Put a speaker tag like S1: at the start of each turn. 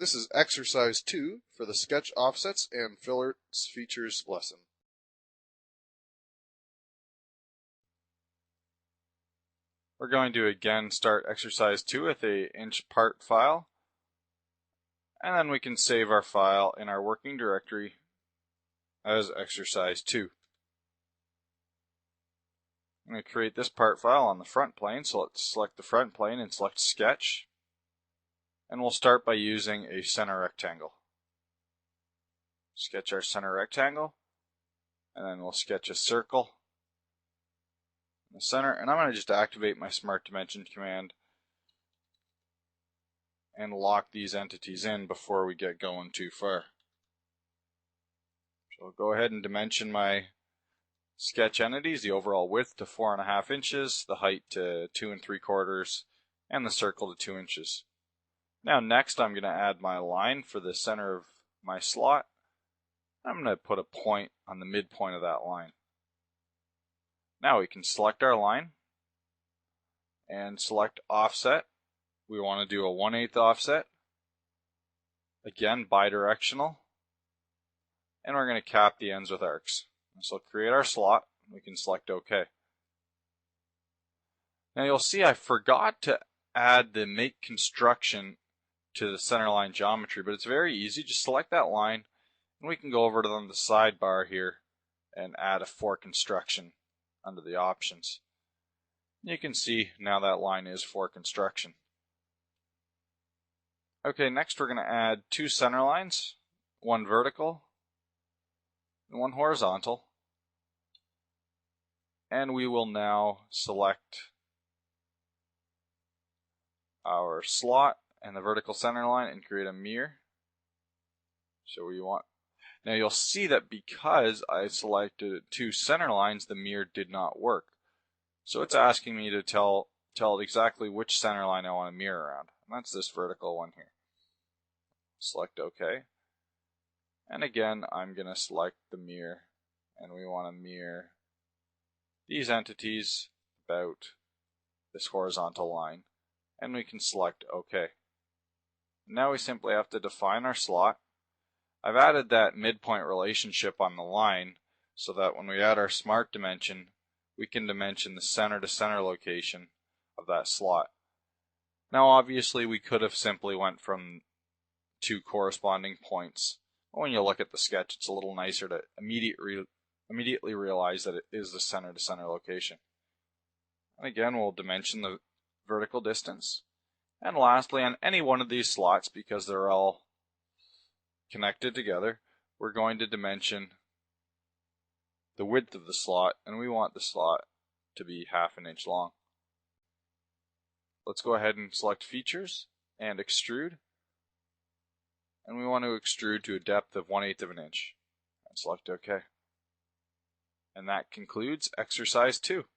S1: This is exercise 2 for the sketch offsets and fillets features lesson.
S2: We're going to again start exercise 2 with a inch part file, and then we can save our file in our working directory as exercise 2. I'm going to create this part file on the front plane, so let's select the front plane and select sketch, and we'll start by using a center rectangle. Sketch our center rectangle, and then we'll sketch a circle in the center, and I'm going to just activate my Smart Dimension command and lock these entities in before we get going too far. So I'll go ahead and dimension my sketch entities, the overall width to 4.5 inches, the height to 2 3/4, and the circle to 2 inches. Now next I'm going to add my line for the center of my slot. I'm going to put a point on the midpoint of that line. Now we can select our line and select offset. We want to do a 1/8 offset, again bidirectional, and we're going to cap the ends with arcs. So create our slot, we can select OK. Now you'll see I forgot to add the make construction to the centerline geometry, but it's very easy. Just select that line, and we can go over to the sidebar here and add a for construction under the options. You can see now that line is for construction. Okay, next we're going to add 2 center lines, one vertical and one horizontal. And we will now select our slot and the vertical center line and create a mirror. So we want. Now you'll see that because I selected 2 center lines, the mirror did not work. So it's asking me to tell it exactly which center line I want to mirror around. And that's this vertical one here. Select OK. And again, I'm going to select the mirror, and we want to mirror these entities about this horizontal line, and we can select OK. Now we simply have to define our slot. I've added that midpoint relationship on the line so that when we add our Smart Dimension, we can dimension the center to center location of that slot. Now obviously we could have simply went from 2 corresponding points. But when you look at the sketch, it's a little nicer to immediately realize that it is the center to center location. And again, we'll dimension the vertical distance. And lastly, on any one of these slots, because they're all connected together, we're going to dimension the width of the slot, and we want the slot to be 1/2 inch long. Let's go ahead and select features and extrude, and we want to extrude to a depth of 1/8 inch and select OK. And that concludes exercise 2.